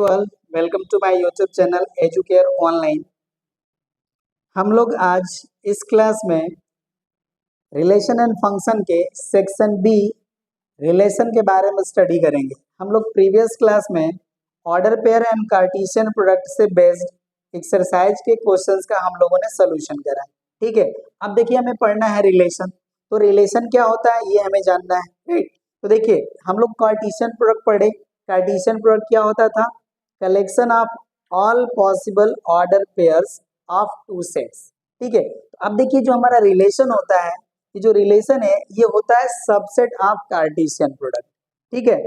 You all, welcome to my YouTube channel Educare online. हम लोग आज इस क्लास में रिलेशन एंड फंक्शन के सेक्शन बी रिलेशन के बारे में स्टडी करेंगे। हम लोग प्रीवियस क्लास में order pair and cartesian product से बेस्ड एक्सरसाइज के क्वेश्चंस का हम लोगों ने सोल्यूशन करा। ठीक है, अब देखिए हमें पढ़ना है रिलेशन। तो रिलेशन क्या होता है ये हमें जानना है, राइट। तो देखिए हम लोग कार्टेशियन प्रोडक्ट पढ़े। कार्टेशियन प्रोडक्ट क्या होता था? Collection of all possible order pairs of two sets. ठीक है, तो अब देखिए जो हमारा रिलेशन होता है, ये जो रिलेशन है ये होता है सबसेट ऑफ कार्टेशियन प्रोडक्ट। ठीक है,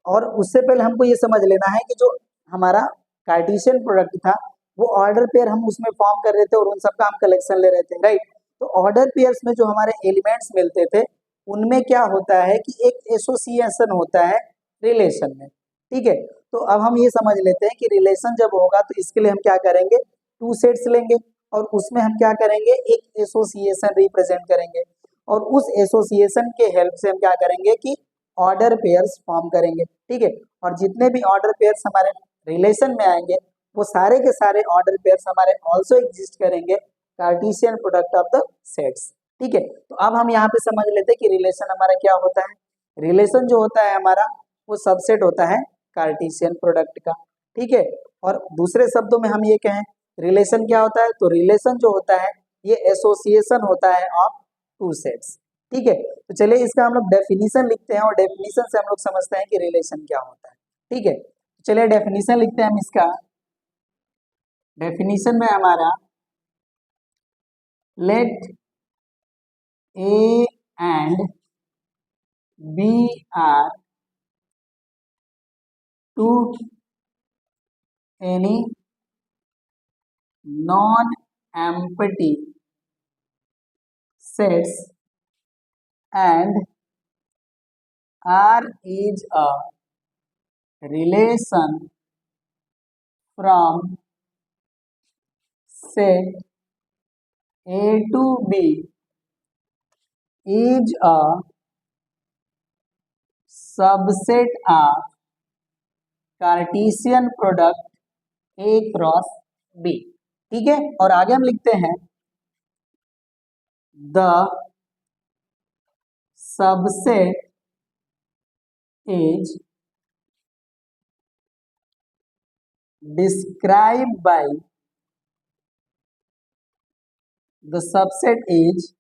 और उससे पहले हमको ये समझ लेना है कि जो हमारा कार्टेशियन प्रोडक्ट था वो ऑर्डर पेयर हम उसमें फॉर्म कर रहे थे और उन सबका हम कलेक्शन ले रहे थे, राइट। तो ऑर्डर पेयर्स में जो हमारे एलिमेंट्स मिलते थे उनमें क्या होता है कि एक एसोसिएशन होता है रिलेशन में। ठीक है, तो अब हम ये समझ लेते हैं कि रिलेशन जब होगा तो इसके लिए हम क्या करेंगे, टू सेट्स लेंगे और उसमें हम क्या करेंगे, एक एसोसिएशन रिप्रेजेंट करेंगे और उस एसोसिएशन के हेल्प से हम क्या करेंगे कि ऑर्डर पेयर्स फॉर्म करेंगे। ठीक है, और जितने भी ऑर्डर पेयर्स हमारे रिलेशन में आएंगे वो सारे के सारे ऑर्डर पेयर्स हमारे ऑल्सो एग्जिस्ट करेंगे Cartesian product of the sets. ठीक है, तो अब हम यहाँ पे समझ लेते हैं कि रिलेशन हमारा क्या होता है। रिलेशन जो होता है हमारा वो सबसेट होता है कार्टेशियन प्रोडक्ट का। ठीक है, और दूसरे शब्दों में हम ये कहें रिलेशन क्या होता है, तो रिलेशन जो होता है ये एसोसिएशन होता है ऑफ टू सेट्स। ठीक है, तो चलिए इसका हम लोग डेफिनेशन लिखते हैं और डेफिनेशन से हम लोग समझते हैं कि रिलेशन क्या होता है। ठीक है, चलिए डेफिनेशन लिखते हैं हम इसका। डेफिनेशन में हमारा let A and B are two any non-empty sets and R is a relation from set A to B is a subset of Cartesian product A cross B। ठीक है, और आगे हम लिखते हैं the subset is described by the subset is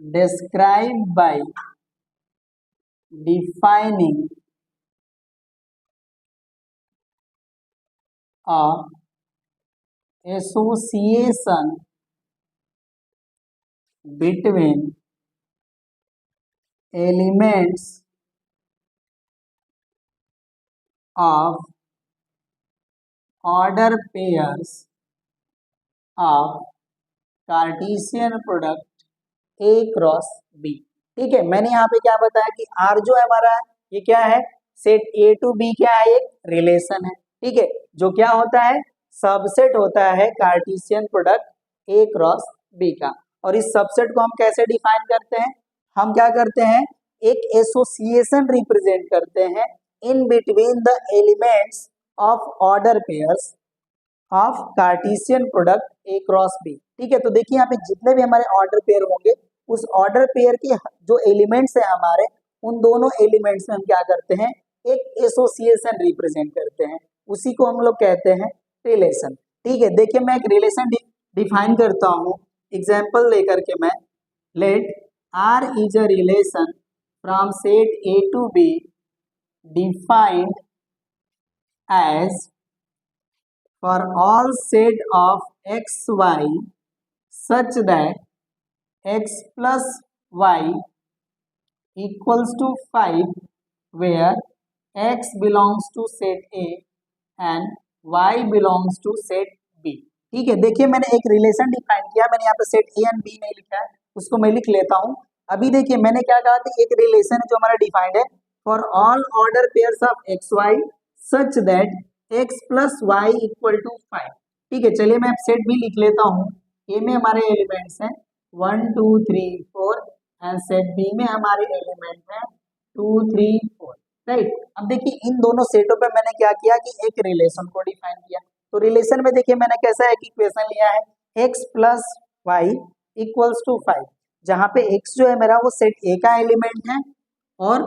described by defining a association between elements of order pairs of Cartesian product A cross B। ठीक है, मैंने यहाँ पे क्या बताया कि R जो है हमारा ये क्या है, सेट A टू B क्या है, एक रिलेशन है। ठीक है, जो क्या होता है, सबसेट होता है Cartesian product A cross B का। और इस सबसेट को हम कैसे डिफाइन करते हैं, हम क्या करते हैं, एक एसोसिएशन रिप्रेजेंट करते हैं in between the elements of order pairs of Cartesian product A cross B। ठीक है, तो देखिए यहाँ पे जितने भी हमारे ऑर्डर पेयर होंगे उस ऑर्डर पेयर के जो एलिमेंट्स है हमारे उन दोनों एलिमेंट्स में हम क्या करते हैं, एक एसोसिएशन रिप्रेजेंट करते हैं, उसी को हम लोग कहते हैं रिलेशन। ठीक है, देखिए मैं एक रिलेशन डिफाइन करता हूँ एग्जाम्पल लेकर के। मैं let R is a relation from set A to B defined as for all set of x y such that x plus y equals to 5 where x belongs to set A and y belongs to set B। ठीक है, देखिए मैंने एक relation define किया, मैंने यहाँ पे set A and B नहीं लिखा है, उसको मैं लिख लेता हूँ। अभी देखिए मैंने क्या कहा कि एक रिलेशन जो हमारा डिफाइंड है for all order pairs of x y such that x plus y equal to 5। ठीक है, चलिए मैं सेट B लिख लेता हूँ। A में हमारे एलिमेंट्स हैं 1 2 3 4 एंड सेट B में हमारे एलिमेंट हैं 2 3 4। राइट। अब देखिए इन दोनों सेटों पे मैंने क्या किया कि एक रिलेशन को डिफाइन किया। तो रिलेशन में देखिए मैंने कैसा एक इक्वेशन लिया है, x plus y equals to 5, जहाँ पे x जो है मेरा वो सेट ए का एलिमेंट है और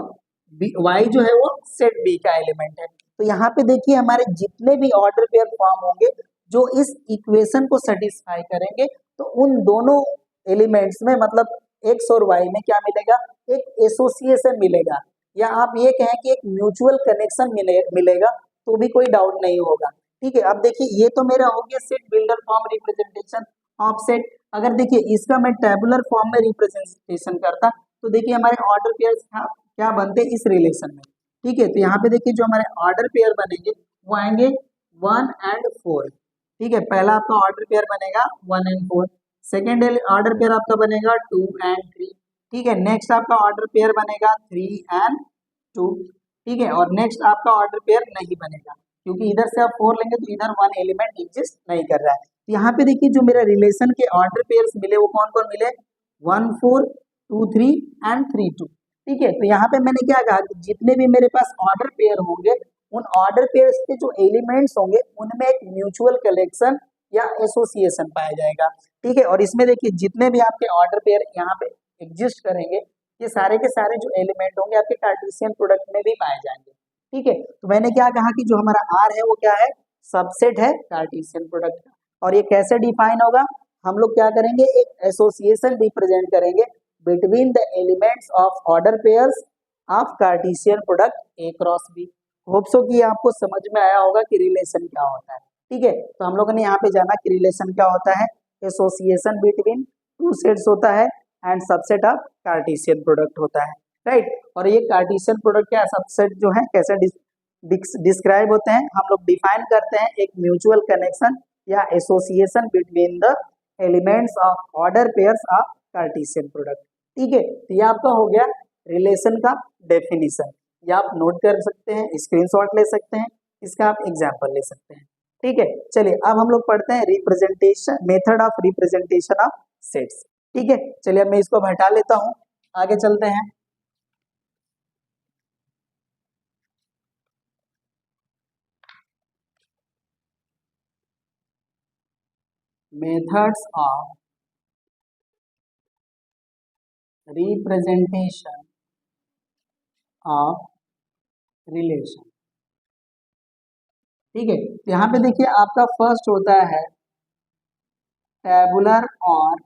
y जो है वो सेट बी का एलिमेंट है। तो यहाँ पे देखिए हमारे जितने भी ऑर्डर पेयर फॉर्म होंगे जो इस इक्वेशन को सेटिस्फाई करेंगे, तो उन दोनों एलिमेंट्स में मतलब x और y में क्या मिलेगा, एक एसोसिएशन मिलेगा, या आप ये कहें कि एक म्यूचुअल कनेक्शन मिलेगा, तो भी कोई डाउट नहीं होगा। ठीक है, अब देखिए ये तो मेरा हो गया set builder form representation of set. अगर देखिए इसका मैं टेबुलर फॉर्म में रिप्रेजेंटेशन करता, तो देखिए हमारे ऑर्डर पेयर क्या बनते इस रिलेशन में। ठीक है, तो यहाँ पे देखिए जो हमारे ऑर्डर पेयर बनेंगे वो आएंगे 1 एंड 4। ठीक है, पहला आपका ऑर्डर पेयर बनेगा 1 एंड 4, सेकेंड ऑर्डर पेयर आपका बनेगा 2 एंड 3। ठीक है, नेक्स्ट आपका ऑर्डर पेयर बनेगा 3 एंड 2। ठीक है, और नेक्स्ट आपका ऑर्डर पेयर नहीं बनेगा, क्योंकि इधर से आप 4 लेंगे तो इधर 1 एलिमेंट एग्जिस्ट नहीं कर रहा है। तो यहाँ पे देखिए जो मेरा रिलेशन के ऑर्डर पेयर्स मिले वो कौन कौन मिले, 1 4 2 3 एंड 3 2। ठीक है, तो यहाँ पे मैंने क्या कहा कि जितने भी मेरे पास ऑर्डर पेयर होंगे उन ऑर्डर पेयर्स के जो एलिमेंट्स होंगे उनमें एक म्यूचुअल कलेक्शन या एसोसिएशन पाया जाएगा। ठीक है, और इसमें देखिए जितने भी आपके ऑर्डर पेयर यहाँ पे एग्जिस्ट करेंगे ये सारे के सारे जो एलिमेंट होंगे आपके कार्टेशियन प्रोडक्ट में भी पाए जाएंगे। ठीक है, तो मैंने क्या कहा कि जो हमारा आर है वो क्या है, सबसेट है कार्टेशियन प्रोडक्ट का। और ये कैसे डिफाइन होगा, हम लोग क्या करेंगे, एक एसोसिएशन रिप्रेजेंट करेंगे between the elements of order pairs of Cartesian product A cross B. Hope so कि आपको समझ में आया होगा कि रिलेशन क्या होता है। ठीक है, तो हम लोगों ने यहाँ पे जाना कि रिलेशन क्या होता है, एसोसिएशन बिटवीन टू सेट्स होता है and subset of Cartesian product होता है। राइट, और ये कार्टेशियन प्रोडक्ट क्या सबसेट जो है कैसे डिस्क्राइब होते हैं, हम लोग डिफाइन करते हैं एक म्यूचुअल कनेक्शन या association between the elements of order pairs of Cartesian product. ठीक है, तो ये आपका हो गया रिलेशन का डेफिनेशन, या आप नोट कर सकते हैं, स्क्रीनशॉट ले सकते हैं, इसका आप एग्जांपल ले सकते हैं। ठीक है, चलिए अब हम लोग पढ़ते हैं representation, method of representation of sets. ठीक है, चलिए अब मैं इसको हटा लेता हूं, आगे चलते हैं। Methods of representation of relation. ठीक है, तो यहाँ पे देखिए आपका फर्स्ट होता है टेबुलर और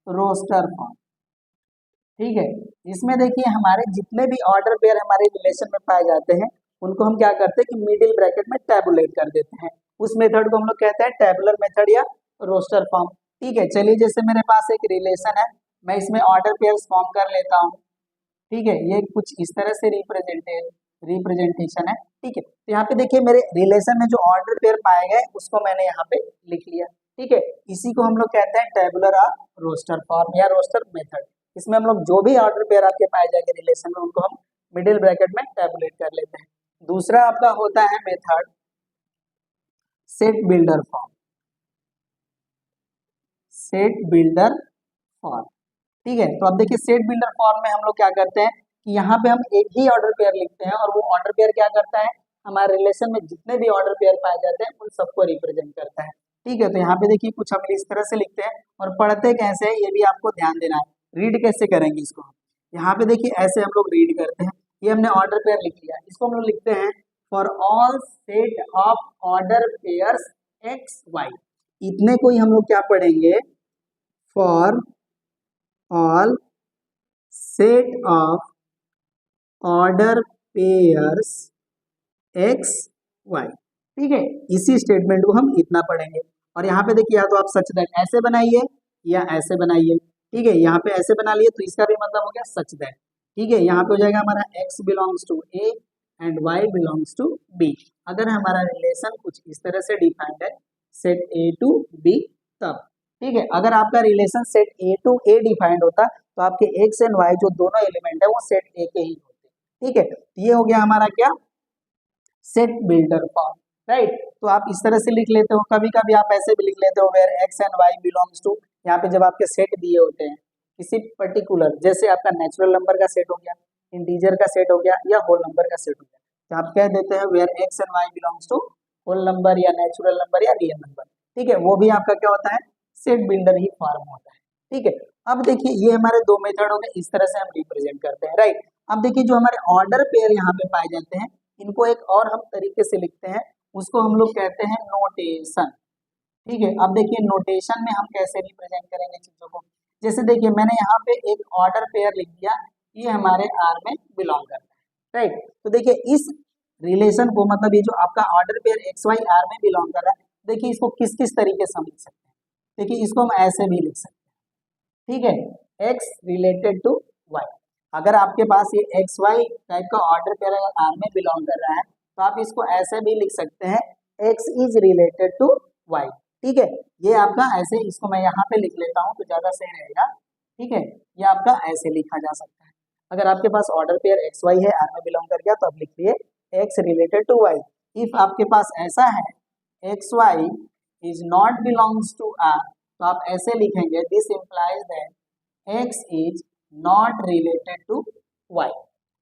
रोस्टर फॉर्म। ठीक है, इसमें देखिए हमारे जितने भी ऑर्डर पेयर हमारे रिलेशन में पाए जाते हैं उनको हम क्या करते हैं कि मिडिल ब्रैकेट में टेबुलेट कर देते हैं। उस मेथड को हम लोग कहते हैं टेबुलर मेथड या रोस्टर फॉर्म। ठीक है, चलिए जैसे मेरे पास एक रिलेशन है, मैं इसमें ऑर्डर पेयर्स फॉर्म कर लेता हूँ। ठीक है, ये कुछ इस तरह से रिप्रेजेंटेशन है। ठीक है, तो यहाँ पे देखिए मेरे रिलेशन में जो ऑर्डर पेयर पाए गए उसको मैंने यहाँ पे लिख लिया। ठीक है, इसी को हम लोग कहते हैं टेबुलर और रोस्टर फॉर्म या रोस्टर मेथड। इसमें हम लोग जो भी ऑर्डर पेयर आपके पाए जाएंगे रिलेशन में उनको हम मिडिल ब्रैकेट में टेबुलेट कर लेते हैं। दूसरा आपका होता है method set builder form. Set builder form, ठीक है, तो अब देखिए सेट बिल्डर फॉर्म में हम लोग क्या करते हैं कि यहाँ पे हम एक ही ऑर्डर पेयर लिखते हैं और वो ऑर्डर पेयर क्या करता है, हमारे रिलेशन में जितने भी ऑर्डर पेयर पाए जाते हैं उन सबको रिप्रेजेंट करता है। ठीक है, तो यहाँ पे देखिए कुछ हम इस तरह से लिखते हैं और पढ़ते कैसे है ये भी आपको ध्यान देना है, रीड कैसे करेंगे इसको। यहाँ पे देखिए ऐसे हम लोग रीड करते हैं, ये हमने ऑर्डर पेयर लिख लिया, इसको हम लोग लिखते हैं for all set of order pairs x y. इतने को ही हम लोग क्या पढ़ेंगे, for all set of order pairs x y. ठीक है, इसी स्टेटमेंट को हम इतना पढ़ेंगे। और यहाँ पे देखिए या तो आप सच दैट ऐसे बनाइए या ऐसे बनाइए। ठीक है, यहाँ पे ऐसे बना लिए तो इसका भी मतलब हो गया सच दैट। ठीक है, यहाँ पे हो जाएगा हमारा x belongs to a and y belongs to b। अगर हमारा रिलेशन कुछ इस तरह से डिफाइंड है सेट a टू b तब। ठीक है, अगर आपका relation set a to a defined होता तो आपके x एंड y जो दोनों एलिमेंट है वो सेट a के ही होते। ठीक है, ये हो गया हमारा क्या, सेट बिल्डर फॉर्म। राइट, तो आप इस तरह से लिख लेते हो, कभी कभी आप ऐसे भी लिख लेते हो where x and y belongs to, यहाँ पे जब आपके सेट दिए होते हैं किसी पर्टिकुलर, जैसे आपका नेचुरल नंबर का सेट हो गया इंटीजर का सेट हो गया या होल नंबर का सेट हो गया। तो आप कह देते हैं where x and y belongs to whole number या नेचुरल नंबर या रियल नंबर, ठीक है, वो भी आपका क्या होता है, सेट बिल्डर ही फॉर्म होता है, ठीक है। अब देखिए ये हमारे दो मेथड हो गए, इस तरह से हम रिप्रेजेंट करते हैं, राइट। अब देखिए जो हमारे ऑर्डर पेयर यहाँ पे पाए जाते हैं, इनको एक और हम तरीके से लिखते हैं, उसको हम लोग कहते हैं नोटेशन, ठीक है। अब देखिए नोटेशन में हम कैसे रिप्रेजेंट करेंगे चीजों को, जैसे देखिए मैंने यहाँ पे एक ऑर्डर पेयर लिख दिया, ये हमारे आर में बिलोंग करता है, राइट। तो देखिए इस रिलेशन को, मतलब ये जो आपका order pair x y R में बिलोंग कर रहा है, देखिए इसको किस किस तरीके से हम लिख सकते हैं, देखिए इसको हम ऐसे भी लिख सकते हैं, ठीक है, एक्स रिलेटेड टू वाई। अगर आपके पास ये एक्स वाई टाइप का ऑर्डर पेयर आर में बिलोंग कर रहा है, तो आप इसको ऐसे भी लिख सकते हैं, x is related to y, ठीक है। ये आपका ऐसे, इसको मैं यहाँ पे लिख लेता हूँ तो ज्यादा सही रहेगा, ठीक है। ये आपका ऐसे लिखा जा सकता है, अगर आपके पास ऑर्डर पेयर एक्स वाई है, आर में बिलोंग कर गया, तो आप लिखिए x related to y. If आपके पास ऐसा है x y is not belongs to R, तो आप ऐसे लिखेंगे, this implies that x is not related to y,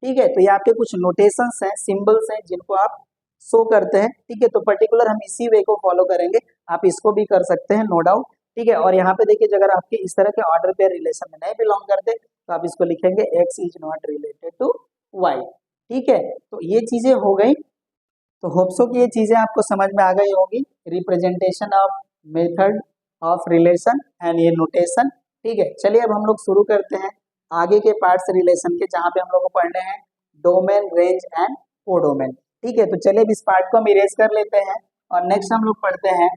ठीक है। तो ये आपके कुछ नोटेशंस हैं, सिंबल्स हैं, जिनको आप शो करते हैं, ठीक है। तो पर्टिकुलर हम इसी वे को फॉलो करेंगे, आप इसको भी कर सकते हैं, नो डाउट, ठीक है। और यहाँ पे देखिए अगर आपके इस तरह के ऑर्डर पेयर रिलेशन में नहीं बिलोंग करते, तो आप इसको लिखेंगे x is not related to y, ठीक है। तो ये चीजें हो गई, तो होप्सो की ये चीजें आपको समझ में आ गई होगी, representation of method of relation and ये नोटेशन, ठीक है। चलिए अब हम लोग शुरू करते हैं आगे के पार्ट्स रिलेशन के, जहाँ पे हम लोग को पढ़ने हैं डोमेन, रेंज एंड कोडोमेन, ठीक है। तो चलिए अब इस पार्ट को हम इरेज कर लेते हैं और नेक्स्ट हम लोग पढ़ते हैं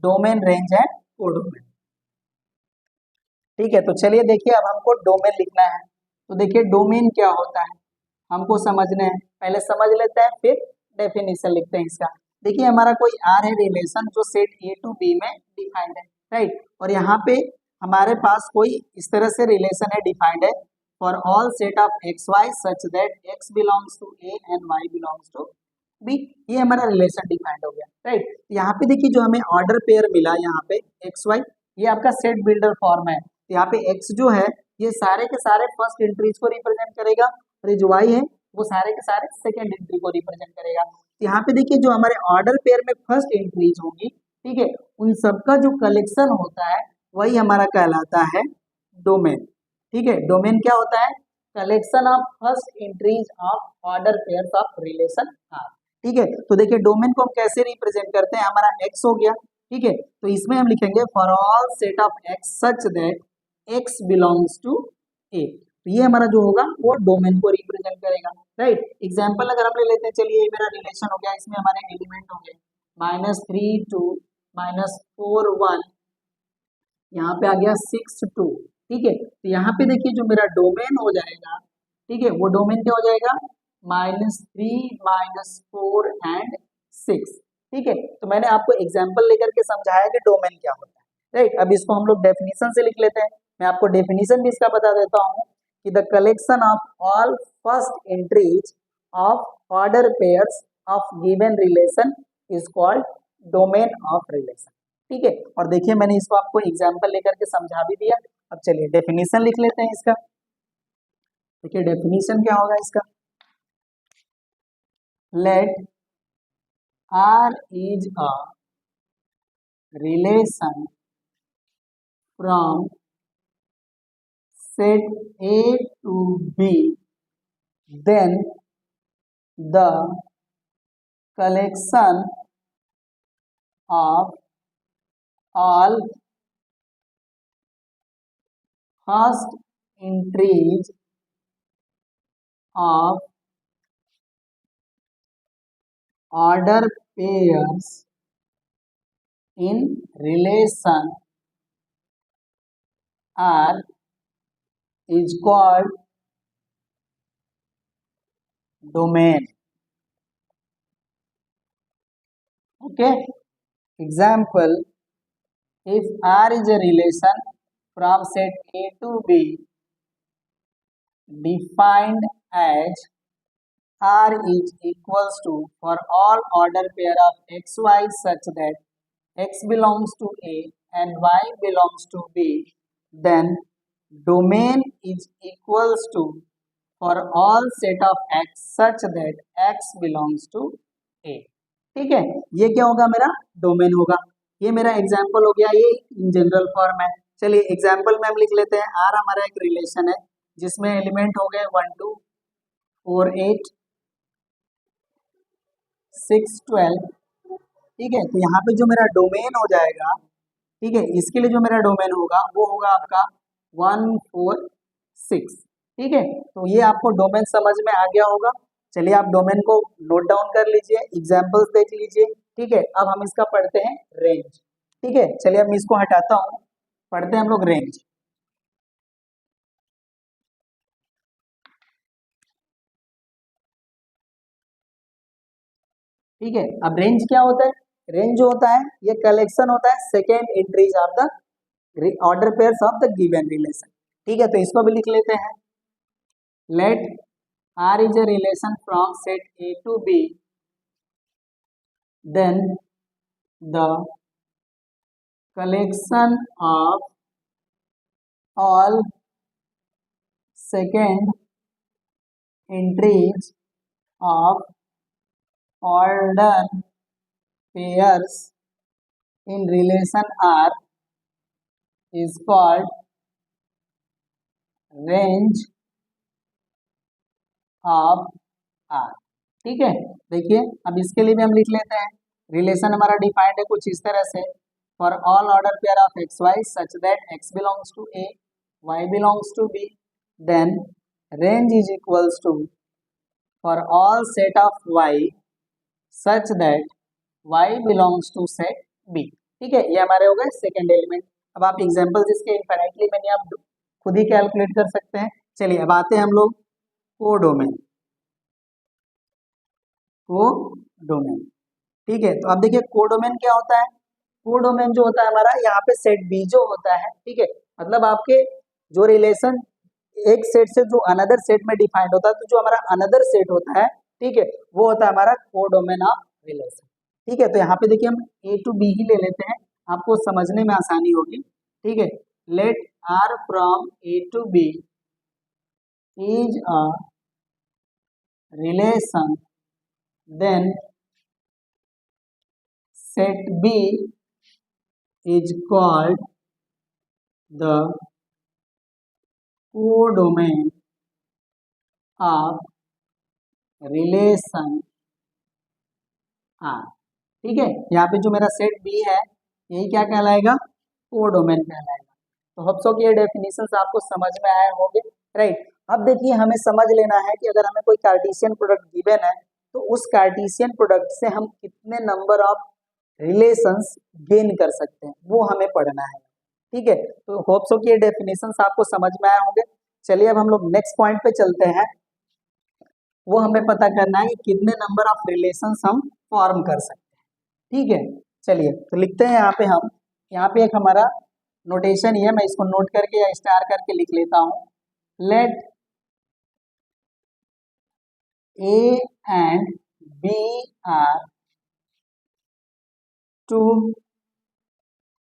डोमेन, रेंज एंड कोडोमेन, ठीक है। तो चलिए देखिए अब हमको डोमेन लिखना है, तो देखिए डोमेन क्या होता है हमको समझना है, पहले समझ लेते हैं फिर डेफिनेशन लिखते हैं इसका। देखिए हमारा कोई आर है रिलेशन जो सेट ए टू बी में डिफाइंड है, राइट। और यहाँ पे हमारे पास कोई इस तरह से रिलेशन है डिफाइंड है, for all set of x y such that x belongs to A and y belongs to B, ये हमारा रिलेशन डिफाइंड हो गया, राइट। यहाँ पे देखिए जो हमें ऑर्डर पेयर मिला यहाँ पे एक्स वाई, ये आपका सेट बिल्डर फॉर्म है, तो यहाँ पे एक्स जो है ये सारे के सारे फर्स्ट एंट्रीज को रिप्रेजेंट करेगा, और ये जो वाई है वो सारे के सारे सेकेंड एंट्री को रिप्रेजेंट करेगा। तो यहाँ पे देखिए जो हमारे ऑर्डर पेयर में फर्स्ट एंट्रीज होंगी, ठीक है, उन सबका जो कलेक्शन होता है वही हमारा कहलाता है डोमेन, ठीक है। डोमेन क्या होता है, collection of first entries of order pair of relation R, ठीक है। तो देखिए डोमेन को हम कैसे रिप्रेजेंट करते हैं, हमारा एक्स हो गया, ठीक है। तो इसमें हम लिखेंगे for all set of x such that x belongs to A, तो ये हमारा जो होगा वो डोमेन को रिप्रेजेंट करेगा, राइट। एग्जांपल अगर हम ले लेते हैं, चलिए ये मेरा रिलेशन हो गया, इसमें हमारे एलिमेंट होंगे -3 2 -4 1, यहाँ पे आ गया 6 2, ठीक है। तो यहाँ पे देखिए जो मेरा डोमेन हो जाएगा, ठीक है, वो डोमेन क्या हो जाएगा, -3 -4 एंड 6, ठीक है। तो मैंने आपको एग्जाम्पल लेकर के समझाया कि डोमेन क्या होता है, राइट। अब इसको हम लोग डेफिनेशन से लिख लेते हैं, मैं आपको डेफिनेशन भी इसका बता देता हूँ कि the collection of all first entries of order pairs of given relation is called domain of relation, ठीक है। और देखिए मैंने इसको आपको एग्जाम्पल लेकर के समझा भी दिया। अब चलिए डेफिनेशन लिख लेते हैं इसका, देखिए डेफिनेशन क्या होगा इसका, let R is a relation from set A to B, then the collection of all first entries of order pairs in relation R is called domain, okay. Example, if R is a relation from set A to B defined as R is equals to for all order pair of xy such that x belongs to A and y belongs to B, then domain is equals to for all set of x such that x belongs to A. ठीक है, ये क्या होगा, मेरा domain होगा। ये मेरा example हो गया, ये इन जनरल फॉर्म है। चलिए एग्जाम्पल में हम लिख लेते हैं। आर हमारा एक रिलेशन है जिसमें एलिमेंट हो गए 1 2 4 8 6 12। ठीक है, तो यहाँ पे जो मेरा डोमेन हो जाएगा, ठीक है, इसके लिए जो मेरा डोमेन होगा वो होगा आपका 1 4 6। ठीक है, तो ये आपको डोमेन समझ में आ गया होगा। चलिए आप डोमेन को नोट डाउन कर लीजिए, एग्जाम्पल्स देख लीजिए। ठीक है, अब हम इसका पढ़ते हैं रेंज। ठीक है, चलिए अब मैं इसको हटाता हूँ, पढ़ते हैं हम लोग रेंज। ठीक है, अब रेंज क्या होता है? रेंज जो होता है ये कलेक्शन होता है second entries of the order pairs of the given relation. ठीक है, तो इसको भी लिख लेते हैं। Let R is a relation from set A to B, then the collection of all second entries of order pairs in relation R is called range of R। ठीक है, देखिए अब इसके लिए भी हम लिख लेते हैं। रिलेशन हमारा डिफाइंड है कुछ इस तरह से, for all order pair of x y such that x belongs to A y belongs to B, then range is equals to for all set of y such that y belongs to set B. ठीक है, ये हमारे हो गए second element. अब आप examples इसके infinitely मैंने आप खुद ही कैलकुलेट कर सकते हैं। चलिए अब आते हैं हम लोग कोडोमेन। कोडोमेन, ठीक है, तो अब देखिए कोडोमेन क्या होता है। कोडोमेन जो होता है हमारा, यहाँ पे सेट बी जो होता है, ठीक है, मतलब आपके जो रिलेशन एक सेट से जो अनदर सेट में डिफाइंड होता है, तो जो हमारा अनदर सेट होता है, ठीक है, वो होता है हमारा कोडोमेन ऑफ रिलेशन। ठीक है, तो यहाँ पे देखिए हम ए टू बी ही ले लेते हैं, आपको समझने में आसानी होगी। ठीक है, let R from A to B is a relation, then set B is called the codomain of relation R। ठीक है, यहाँ पे जो मेरा सेट B है यही क्या कहलाएगा, कोडोमेन कहलाएगा। तो होप सो कि ये डेफिनेशंस आपको समझ में आए होंगे, राइट। अब देखिए हमें समझ लेना है कि अगर हमें कोई कार्टेशियन प्रोडक्ट गिवन है तो उस कार्टेशियन प्रोडक्ट से हम कितने नंबर ऑफ रिलेशंस गेन कर सकते हैं, वो हमें पढ़ना है। ठीक है, तो होप सो कि ये डेफिनेशंस आपको समझ में आए होंगे। चलिए अब हम लोग नेक्स्ट पॉइंट पे चलते हैं। वो हमें पता करना है कि कितने नंबर ऑफ रिलेशंस हम फॉर्म कर सकते हैं। ठीक है, चलिए तो लिखते हैं यहाँ पे हम, यहाँ पे एक हमारा नोटेशन ही है, मैं इसको नोट करके या स्टार करके लिख लेता हूँ। Let A and B are two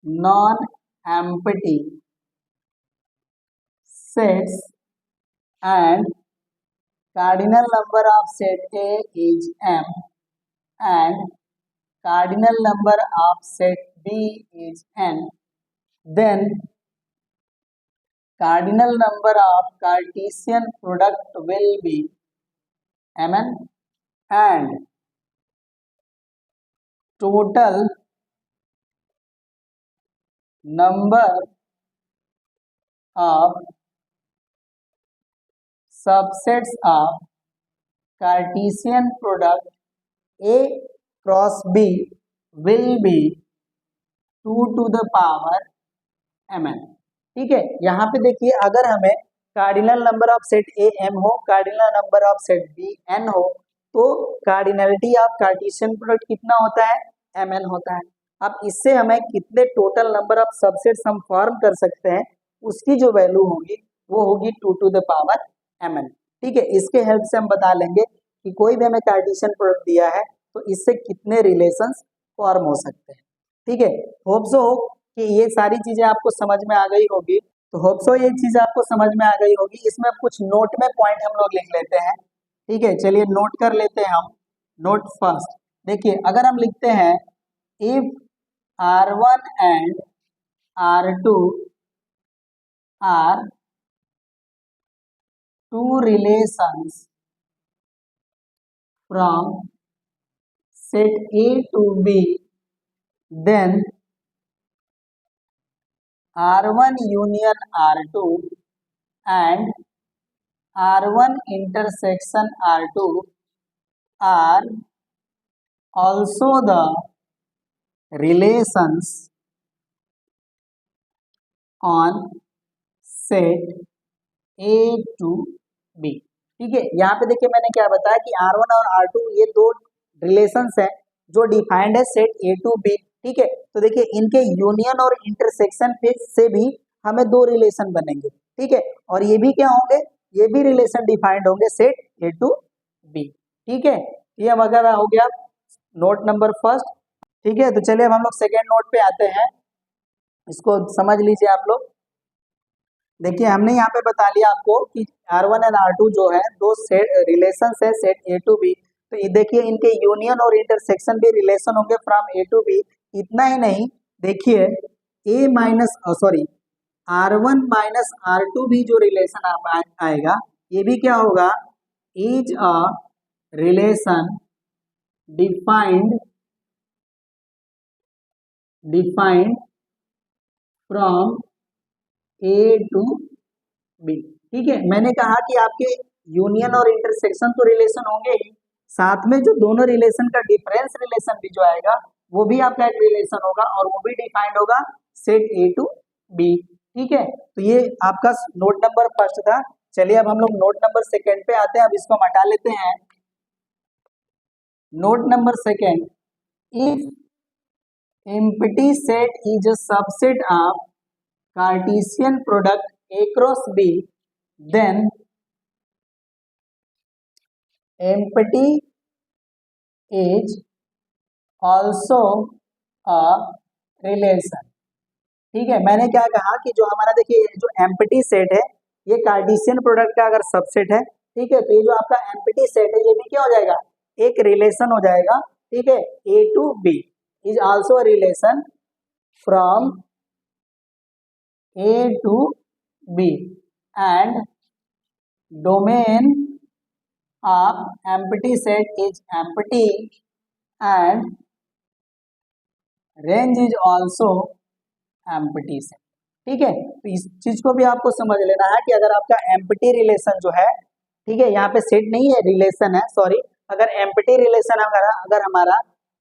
non-empty sets and cardinal number of set A is M and cardinal number of set B is N, then cardinal number of Cartesian product will be Mn and total number of subsets of Cartesian product A cross B will be 2 to the power Mn। ठीक है, यहाँ पे देखिए अगर हमें cardinal number of set A m हो, cardinal number of set B n हो, तो कार्डिनलिटी ऑफ कार्टेशियन प्रोडक्ट कितना होता है, एम एन होता है। अब इससे हमें कितने टोटल नंबर ऑफ सबसेट्स हम फॉर्म कर सकते हैं, उसकी जो वैल्यू होगी वो होगी 2 to the power m n. ठीक है, इसके हेल्प से हम बता लेंगे कि कोई भी हमें कार्टेशियन प्रोडक्ट दिया है तो इससे कितने रिलेशंस फॉर्म हो सकते हैं। ठीक है, होप सो कि ये सारी चीजें आपको समझ में आ गई होगी। तो होप सो ये चीज आपको समझ में आ गई होगी। इसमें अब कुछ नोट में पॉइंट हम लोग लिख लेते हैं। ठीक है, चलिए नोट कर लेते हैं हम। नोट फर्स्ट, देखिए अगर हम लिखते हैं if R1 and R2 are two relations from set A to B, then R1 union R2 and R1 intersection R2 are also the relations on set A to B। ठीक है, यहाँ पे देखिए मैंने क्या बताया कि R1 और R2 ये दो रिलेशंस हैं जो डिफाइंड है सेट A to B। ठीक है, तो देखिए इनके यूनियन और इंटरसेक्शन पे से भी हमें दो रिलेशन बनेंगे। ठीक है, और ये भी क्या होंगे, ये भी रिलेशन डिफाइंड होंगे सेट A to B। ठीक है, ये वगैरह हो गया नोट नंबर फर्स्ट। ठीक है, तो चलिए अब हम लोग सेकेंड नोट पे आते हैं, इसको समझ लीजिए आप लोग। देखिए हमने यहाँ पे बता लिया आपको कि R1 और R2 जो है दो सेट रिलेशन है सेट A to B। तो ये देखिए इनके यूनियन और इंटरसेक्शन भी रिलेशन होंगे फ्रॉम A to B। इतना ही नहीं, देखिए R1 माइनस R2 भी जो रिलेशन आएगा, ये भी क्या होगा, is a relation defined from A to B। ठीक है, मैंने कहा कि आपके यूनियन और इंटरसेक्शन तो रिलेशन होंगे ही, साथ में जो दोनों रिलेशन का डिफरेंस रिलेशन भी जो आएगा वो भी आपका एक रिलेशन होगा और वो भी डिफाइंड होगा सेट A to B। ठीक है, तो ये आपका नोट नंबर फर्स्ट था। चलिए अब हम लोग नोट नंबर सेकेंड पे आते हैं। अब इसको हम हटा लेते हैं। Note number second, if empty set is a subset of Cartesian product A cross B, then empty is also a relation। ठीक है, मैंने क्या कहा कि जो हमारा देखिए जो एम्प्टी सेट है ये कार्टेशियन प्रोडक्ट का अगर सबसेट है, ठीक है, तो ये जो आपका एम्प्टी सेट है ये भी क्या हो जाएगा, एक रिलेशन हो जाएगा। ठीक है, A to B is also a relation from A to B and domain of empty set is empty and range is also empty set। ठीक है, तो इस चीज को भी आपको समझ लेना है कि अगर आपका एम्प्टी रिलेशन जो है, ठीक है, यहाँ पे सेट नहीं है रिलेशन है, सॉरी, अगर एम्प्टी रिलेशन अगर हमारा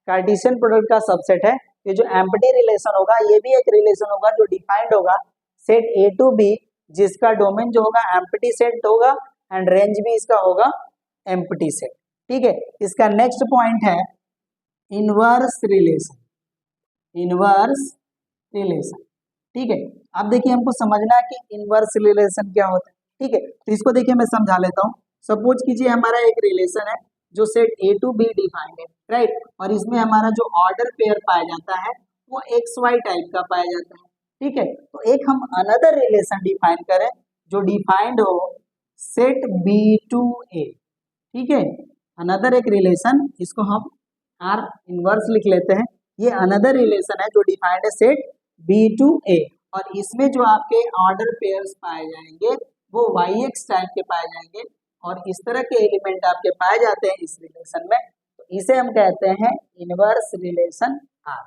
कार्टेशियन प्रोडक्ट का सबसेट है, ये जो एम्प्टी रिलेशन होगा ये भी एक रिलेशन होगा जो डिफाइंड होगा सेट A to B, जिसका डोमेन जो होगा एम्प्टी सेट होगा एंड रेंज भी इसका होगा एम्प्टी सेट। ठीक है, इसका नेक्स्ट पॉइंट है इनवर्स रिलेशन। इनवर्स रिलेशन, ठीक है, अब देखिए हमको समझना है कि इनवर्स रिलेशन क्या होता है। ठीक है, तो इसको देखिए मैं समझा लेता हूँ। सपोज कीजिए हमारा एक रिलेशन है जो set A to B defined है, राइट, और इसमें हमारा जो ऑर्डर पेयर पाया जाता है वो XY टाइप का पाया जाता है। ठीक है, तो एक हम अनदर रिलेशन डिफाइन करें जो डिफाइंड हो सेट B to A। ठीक है, अनदर एक रिलेशन, इसको हम R इनवर्स लिख लेते हैं। ये अनदर रिलेशन है जो डिफाइंड है सेट B to A, और इसमें जो आपके ऑर्डर पेयर्स पाए जाएंगे वो YX टाइप के पाए जाएंगे और इस तरह के एलिमेंट आपके पाए जाते हैं इस रिलेशन में, तो इसे हम कहते हैं इनवर्स रिलेशन R।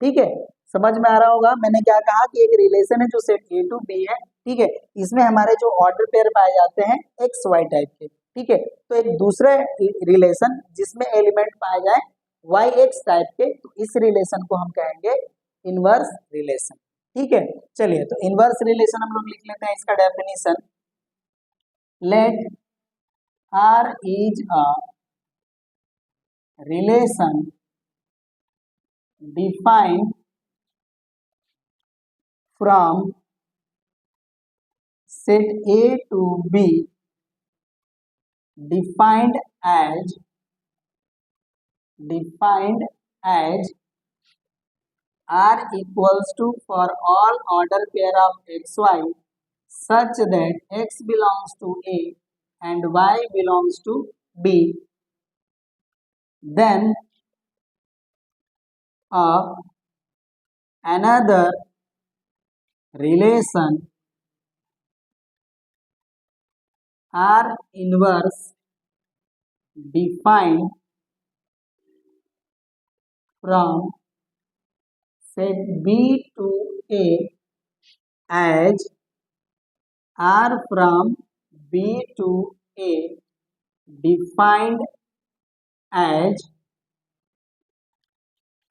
ठीक है, समझ में आ रहा होगा मैंने क्या कहा कि एक रिलेशन है जो सेट A to B है। ठीक है, इसमें हमारे जो ऑर्डर पेयर पाए जाते हैं XY टाइप के। ठीक है, तो एक दूसरे रिलेशन जिसमें एलिमेंट पाए जाए YX टाइप के, तो इस रिलेशन को हम कहेंगे इनवर्स रिलेशन। ठीक है, चलिए तो इनवर्स रिलेशन हम लोग लिख लेते हैं इसका definition. Let R is a relation defined from set A to B defined as R equals to for all order pair of XY such that x belongs to A and y belongs to B, then of another relation R inverse defined from set B to A as R from B to A defined as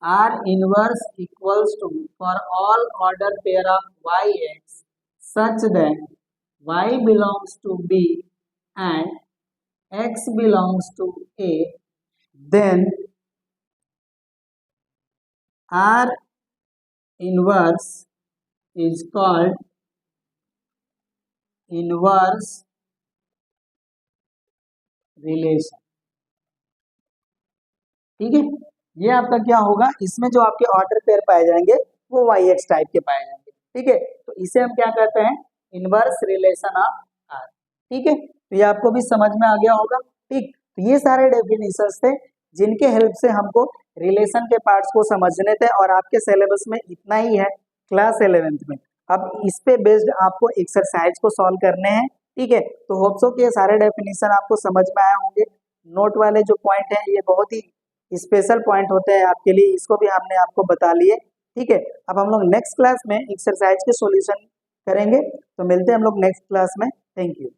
R inverse equals to for all order pair of yx such that y belongs to B and x belongs to A, then R inverse is called inverse relation। ठीक है, ये आपका क्या होगा, इसमें जो आपके order pair पाए जाएंगे वो वाई एक्स टाइप के पाए जाएंगे। ठीक है, तो इसे हम क्या कहते हैं, इनवर्स रिलेशन ऑफ आर। ठीक है, तो ये आपको भी समझ में आ गया होगा। ठीक, तो ये सारे डेफिनेशंस थे जिनके हेल्प से हमको रिलेशन के पार्ट्स को समझने थे, और आपके सिलेबस में इतना ही है क्लास 11th में। अब इस पे बेस्ड आपको एक्सरसाइज को सॉल्व करने हैं। ठीक है, तो होप सो कि ये सारे डेफिनेशन आपको समझ में आए होंगे। नोट वाले जो पॉइंट है ये बहुत ही स्पेशल पॉइंट होते हैं आपके लिए, इसको भी हमने आपको बता लिए। ठीक है, अब हम लोग नेक्स्ट क्लास में एक्सरसाइज के सॉल्यूशन करेंगे, तो मिलते हैं हम लोग नेक्स्ट क्लास में। Thank you.